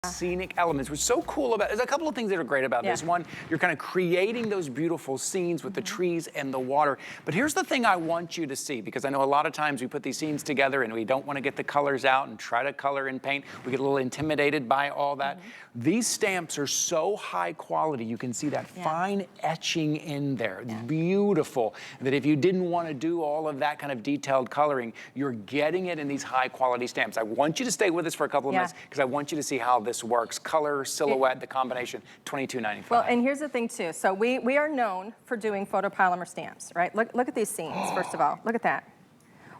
Scenic elements. What's so cool about, there's a couple of things that are great about this. One, you're kind of creating those beautiful scenes with the trees and the water. But here's the thing I want you to see, because I know a lot of times we put these scenes together and we don't want to get the colors out and try to color and paint. We get a little intimidated by all that. These stamps are so high quality. You can see that fine etching in there. It's beautiful. That if you didn't want to do all of that kind of detailed coloring, you're getting it in these high quality stamps. I want you to stay with us for a couple of minutes because I want you to see how this works. Color, silhouette, the combination, $22.95. Well, and here's the thing too. So we are known for doing photopolymer stamps, right? Look at these scenes, first of all. Look at that.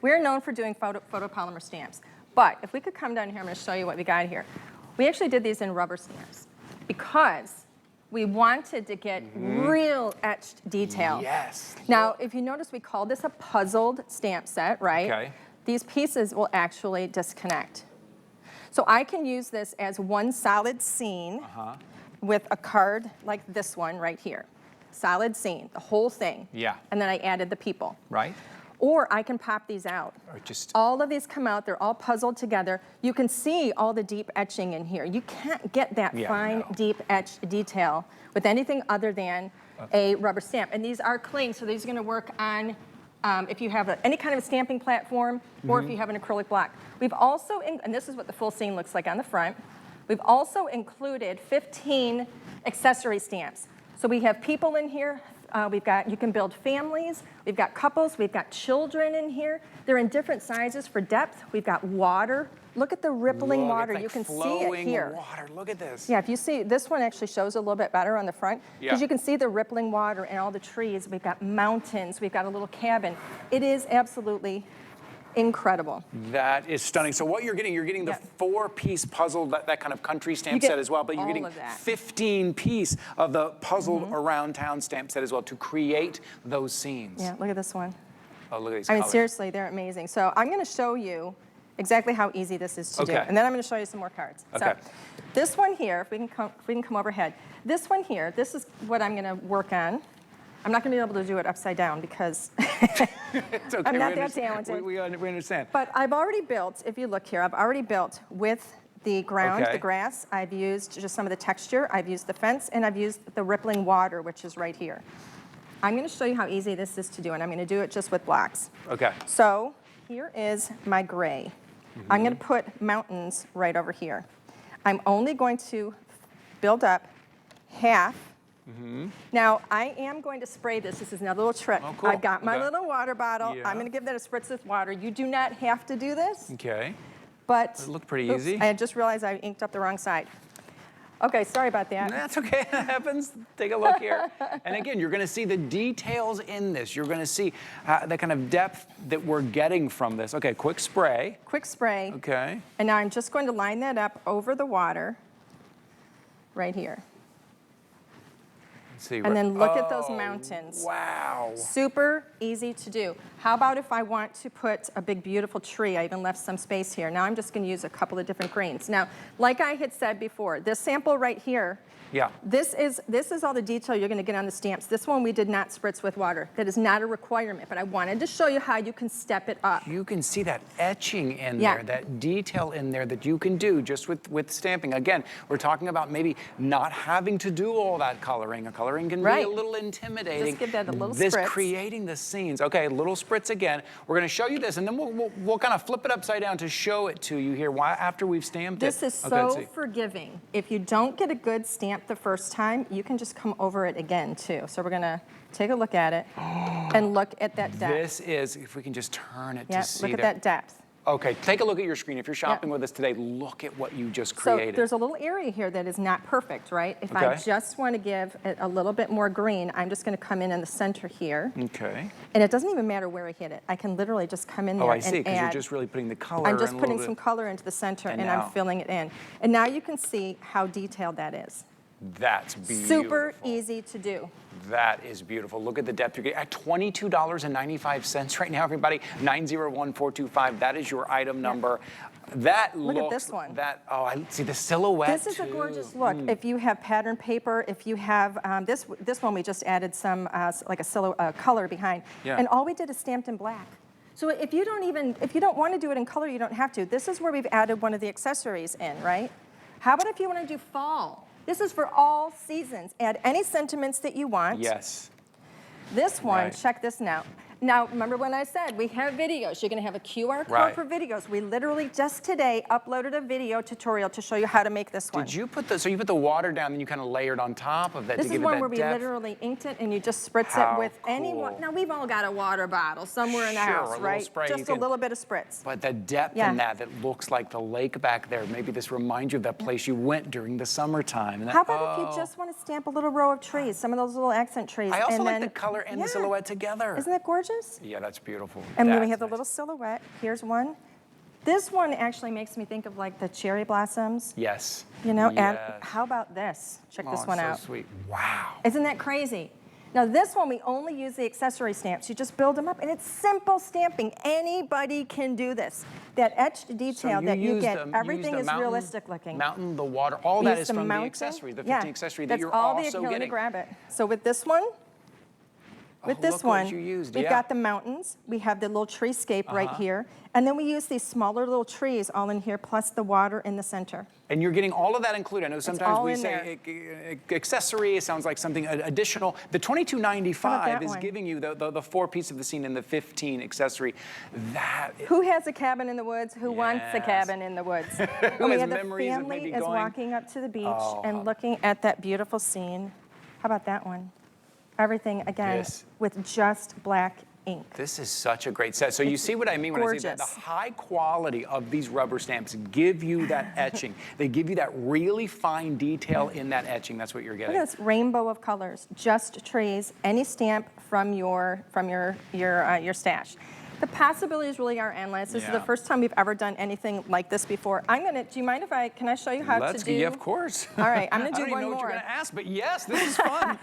We are known for doing photopolymer stamps. But if we could come down here, I'm going to show you what we got here. We actually did these in rubber stamps because we wanted to get real etched detail. Yes. Now, if you notice, we call this a puzzled stamp set, right? Okay. These pieces will actually disconnect. So I can use this as one solid scene with a card like this one right here. Solid scene, the whole thing. Yeah. And then I added the people. Right. Or I can pop these out. Or just... All of these come out, they're all puzzled together. You can see all the deep etching in here. You can't get that fine, deep etched detail with anything other than a rubber stamp. And these are cling, so these are gonna work on if you have any kind of a stamping platform or if you have an acrylic block. We've also, and this is what the full scene looks like on the front, we've also included 15 accessory stamps. So we have people in here, you can build families, we've got couples, we've got children in here. They're in different sizes for depth. We've got water. Look at the rippling water. Like you can see it here. Water. Look at this. Yeah, if you see, this one actually shows a little bit better on the front because you can see the rippling water and all the trees. We've got mountains. We've got a little cabin. It is absolutely incredible. That is stunning. So what you're getting the 4-piece puzzle, that kind of country stamp set as well, but you're getting 15-piece of the puzzled around town stamp set as well to create those scenes. Yeah, look at this one. Oh, look at these I mean, colors. seriously, they're amazing. So I'm going to show you exactly how easy this is to do. And then I'm going to show you some more cards. So this one here, if we can come overhead. This one here, this is what I'm going to work on. I'm not going to be able to do it upside down because it's okay. I'm not that talented. We understand. But I've already built, if you look here, I've already built with the ground, the grass. I've used just some of the texture. I've used the fence, and I've used the rippling water, which is right here. I'm going to show you how easy this is to do, and I'm going to do it just with blocks. Okay. So here is my gray. I'm going to put mountains right over here. I'm only going to build up half. Now, I am going to spray this. This is another little trick. Oh, cool. I've got my little water bottle. I'm going to give that a spritz with water. You do not have to do this. Okay. But it looked pretty easy. I just realized I inked up the wrong side. Okay, sorry about that. That's okay, that happens. Take a look here. And again, you're gonna see the details in this. You're gonna see the kind of depth that we're getting from this. Okay, quick spray. Quick spray. Okay. And now I'm just going to line that up over the water right here. See, and then look at those mountains. Wow. Super easy to do. How about if I want to put a big, beautiful tree? I even left some space here. Now I'm just going to use a couple of different greens. Now, like I had said before, this sample right here, this is all the detail you're going to get on the stamps. This one we did not spritz with water. That is not a requirement, but I wanted to show you how you can step it up. You can see that etching in there, that detail in there that you can do just with stamping. Again, we're talking about maybe not having to do all that coloring. Coloring can be a little intimidating. Just give that a little spritz. This creating the scenes. Okay, a little spritz again. We're going to show you this, and then we'll kind of flip it upside down to show it to you here after we've stamped it. This is so forgiving. If you don't get a good stamp the first time, you can just come over it again too. So we're going to take a look at it and look at that depth. This is, if we can just turn it to see look at that depth. Okay, take a look at your screen. If you're shopping with us today, look at what you just created. So there's a little area here that is not perfect, right? If I just want to give it a little bit more green, I'm just going to come in the center here. Okay. And it doesn't even matter where I hit it. I can literally just come in there and add. Oh, I see, because you're just really putting the color in. I'm just putting some color into the center and I'm filling it in. And now you can see how detailed that is. That's beautiful. Super easy to do. That is beautiful. Look at the depth. You're getting at $22.95 right now, everybody. 901425. That is your item number. That look at this one. I see the silhouette. This is a gorgeous look. If you have pattern paper, if you have this one, we just added some like a color behind, and all we did is stamped in black. So if you don't want to do it in color, you don't have to. This is where we've added one of the accessories in, right? How about if you want to do fall? This is for all seasons. Add any sentiments that you want. Yes. This one, Right. check this now. Now, remember when I said we have videos? You're going to have a QR code Right. for videos. We literally just today uploaded a video tutorial to show you how to make this one. Did you put so you put the water down, then you kind of layered on top of it This to is give it one that where we depth? literally inked it, and you just spritz How it with any cool. one. Now, we've all got a water bottle somewhere in the Sure, a house, little right? spray you Just a can- little bit of spritz. But the depth Yeah. in that looks like the lake back there. Maybe this reminds you of that place you went during the summertime. And that, How about if you just want to stamp a little row of trees, some of those little accent trees? I also and like then, the color and the Yeah. silhouette together. Isn't that gorgeous? Yeah, that's beautiful. And then we That's have the nice. little silhouette. Here's one. This one actually makes me think of like the cherry blossoms. Yes. You know, and Yes. how about this? Check Oh, this it's one so out. sweet. Wow. Isn't that crazy? Now this one, we only use the accessory stamps. You just build them up, and it's simple stamping. Anybody can do this. That etched detail that you use get, the- everything use is the mountain- realistic looking. Mountain, the water, all We that use is from the mountain. accessory, the 15 Yeah, accessory that that's you're all also let me getting. grab it. So with this one, with Oh, this look one, what you used, we've yeah. got the mountains. We have the little treescape right here. And then we use these smaller little trees all in here, plus the water in the center. And you're getting all of that included. I know sometimes all we in say accessory, it sounds like something additional. The $22.95 that is one? giving you the 4 piece of the scene and the 15 accessory. That Who has a cabin in the woods? Who wants a Yes. cabin in the woods? Who And we has have the memories of family maybe is going- walking up to the beach Oh. and looking at that beautiful scene. How about that one? Everything, again, This. with just black ink. This is such a great set. So you see what I mean when I say that? gorgeous. The high quality of these rubber stamps give you that etching. They give you that really fine detail in that etching. That's what you're Look getting. at this rainbow of colors, just trees, any stamp from your stash. The possibilities really are endless. This is the Yeah. first time we've ever done anything like this before. Do you mind if can I show you how to do? Yeah, of course. All right, I'm gonna do I don't even one know what more. you're going to ask, but yes, this is fun.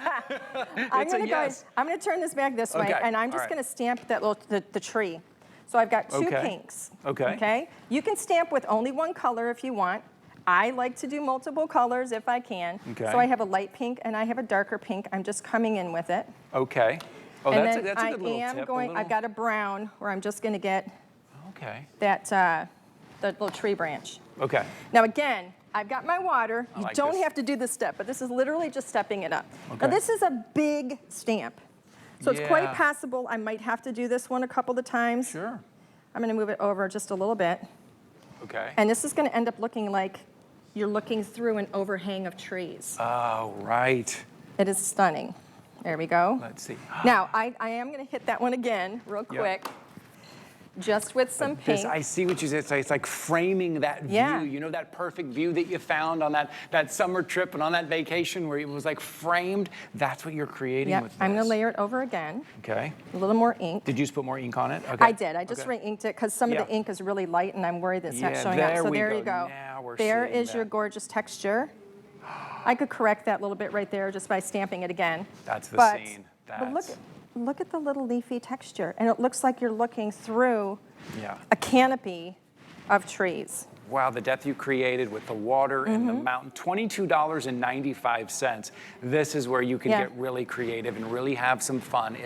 I'm It's a gonna yes. I'm gonna turn this back this way, Okay, and I'm all just right. gonna stamp that little the tree. So I've got two Okay. pinks. Okay. Okay. You can stamp with only one color if you want. I like to do multiple colors if I can. Okay. So I have a light pink and I have a darker pink. I'm just coming in with it. Okay. Oh, and that's then a good little tip. I've got a brown where I'm just gonna get Okay. that the little tree branch. Okay. Now again, I've got my water. You like don't this. have to do this step, but this is literally just stepping it up. Now Okay. this is a big stamp. So it's quite Yeah. possible I might have to do this one a couple of times. Sure. I'm gonna move it over just a little bit. Okay. And this is gonna end up looking like you're looking through an overhang of trees. Oh, right. It is stunning. There we go. Let's see. Now, I am gonna hit that one again real Yep. quick. Just with some pink. This, I see what you said. It's like framing that view. Yeah. You know that perfect view that you found on that summer trip and on that vacation where it was like framed? That's what you're creating Yep, with this. I'm gonna layer it over again. Okay. A little more ink. Did you just put more ink on it? Okay. I did. I just Okay. re-inked it because some of Yeah. the ink is really light and I'm worried that it's not Yeah, showing up. there So we there go. you go. Now we're There seeing is your that. gorgeous texture. I could correct that a little bit right there just by stamping it again. That's the But- scene. But That's, look at the little leafy texture. And it looks like you're looking through yeah. a canopy of trees. Wow, the depth you created with the water and the Mm-hmm. mountain. $22.95. This is where you can Yeah. get really creative and really have some fun.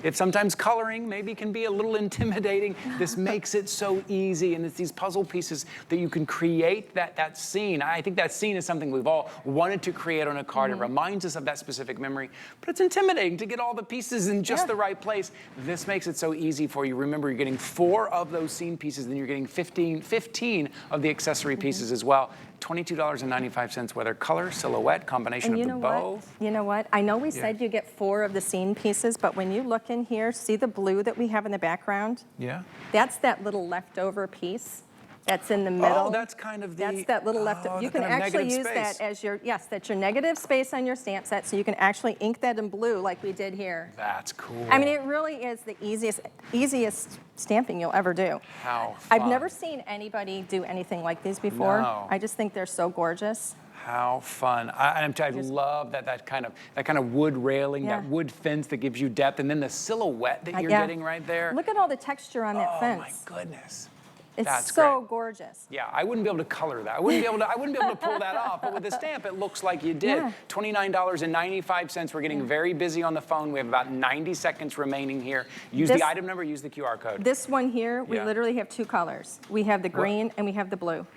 If sometimes coloring maybe can be a little intimidating, this makes it so easy. And it's these puzzle pieces that you can create that scene. I think that scene is something we've all wanted to create on a card. Mm-hmm. It reminds us of that specific memory, but it's intimidating to get all the pieces in just Yeah. the right place. This makes it so easy for you. Remember, you're getting 4 of those scene pieces, then you're getting 15 of the accessory pieces as well. $22.95, whether color, silhouette, combination And of you the know bow. what? You know what? I know we said you get 4 of the scene pieces, but when you look in here, see the blue that we have in the background? Yeah. That's that little leftover piece that's in the middle. Oh, that's kind of the. That's that little leftover. oh, You the can kind of actually negative use space. that as your, yes, that's your negative space on your stamp set, so you can actually ink that in blue like we did here. That's cool. I mean, it really is the easiest stamping you'll ever do. How I've fun. never seen anybody do anything like these before. No. I just think they're so gorgeous. How fun! I love that kind of wood railing, Yeah. that wood fence that gives you depth, and then the silhouette that you're Yeah. getting right there. Look at all the texture on that oh fence. my goodness! It's That's so great. gorgeous. Yeah, I wouldn't be able to color that. I wouldn't be able to pull that off. But with the stamp, it looks like you did. Yeah. $29.95. We're getting very busy on the phone. We have about 90 seconds remaining here. Use This- the item number. Use the QR code. This one here, we Yeah. literally have 2 colors. We have the green and we have the blue.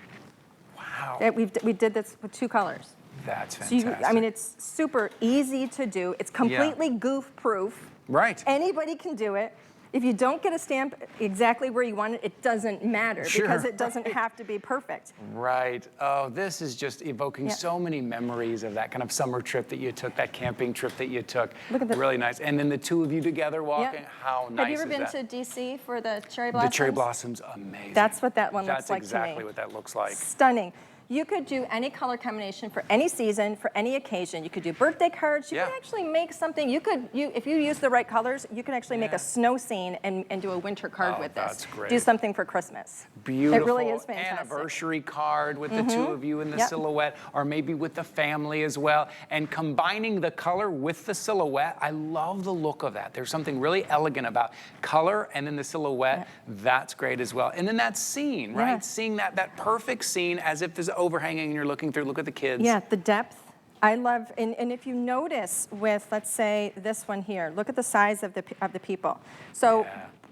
Wow. We did this with 2 colors. That's So fantastic. I mean, it's super easy to do. It's completely goof-proof. Right. Anybody can do it. If you don't get a stamp exactly where you want it, it doesn't matter because it doesn't have to be perfect. Right. Oh, this is just evoking so many memories of that kind of summer trip that you took, that camping trip that you took. Look at the, really nice. And then the 2 of you together walking. How nice is that? Have you ever been to DC for the cherry blossoms? The cherry blossoms, amazing. That's what that one looks like That's to me. exactly what that looks like. Stunning. You could do any color combination for any season, for any occasion. You could do birthday cards. You could actually make something. If you use the right colors, you can actually make a snow scene and do a winter card with this. That's great. Do something for Christmas. Beautiful. It really is fantastic. Anniversary card with the 2 of you in the silhouette, or maybe with the family as well. And combining the color with the silhouette, I love the look of that. There's something really elegant about color and then the silhouette. That's great as well. And then that scene, right? Seeing that perfect scene as if there's overhanging and you're looking through. Look at the kids. Yeah, the depth. I love, and if you notice with, let's say, this one here, look at the size of the people. So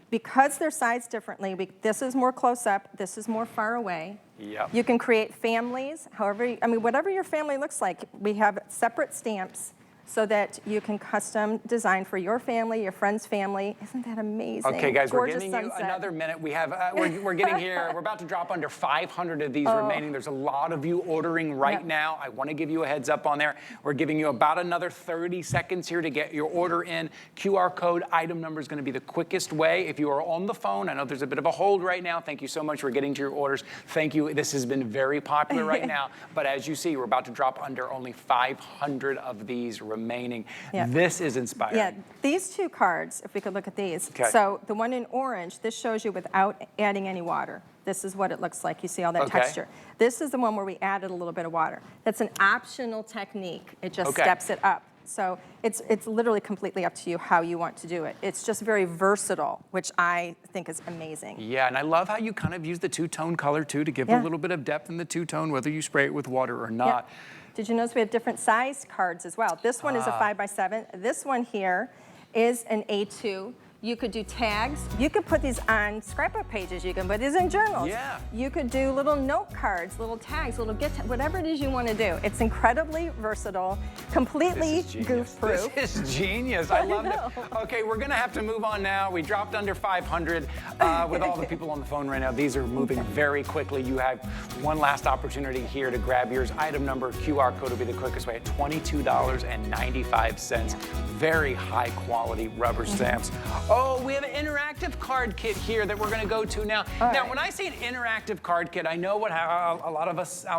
because they're sized differently, this is more close up, this is more far away. Yep. You can create families, however, I mean, whatever your family looks like. We have separate stamps so that you can custom design for your family, your friend's family. Isn't that amazing? Okay, guys, Gorgeous we're giving sunset. you another minute. We have, we're getting here. We're about to drop under 500 of these remaining. There's a lot of you ordering right now. I want to give you a heads up on there. We're giving you about another 30 seconds here to get your order in. QR code, item number is going to be the quickest way. If you are on the phone, I know there's a bit of a hold right now. Thank you so much for getting to your orders. Thank you. This has been very popular right now. But as you see, we're about to drop under only 500 of these remaining. This is inspiring. Yeah, these 2 cards, if we could look at these. Okay. So the one in orange, this shows you without adding any water. This is what it looks like. You see all that texture. This is the one where we added a little bit of water. That's an optional technique. It just steps it up. So it's literally completely up to you how you want to do it. It's just very versatile, which I think is amazing. Yeah, and I love how you kind of use the 2-tone color too to give a little bit of depth in the 2-tone, whether you spray it with water or not. Did you notice we have different size cards as well? This one is a 5x7. This one here is an A2. You could do tags. You could put these on scrapbook pages. You can put these in journals. Yeah. You could do little note cards, little tags, little whatever it is you want to do. It's incredibly versatile, completely goof-proof. This is genius. I love it. Okay, we're going to have to move on now. We dropped under 500 with all the people on the phone right now. These are moving very quickly. You have one last opportunity here to grab yours. Item number, QR code will be the quickest way at $22.95. Very high quality rubber stamps. Oh, we have an interactive card kit here that we're going to go to now. Now, when I say an interactive card kit, I know what a lot of us out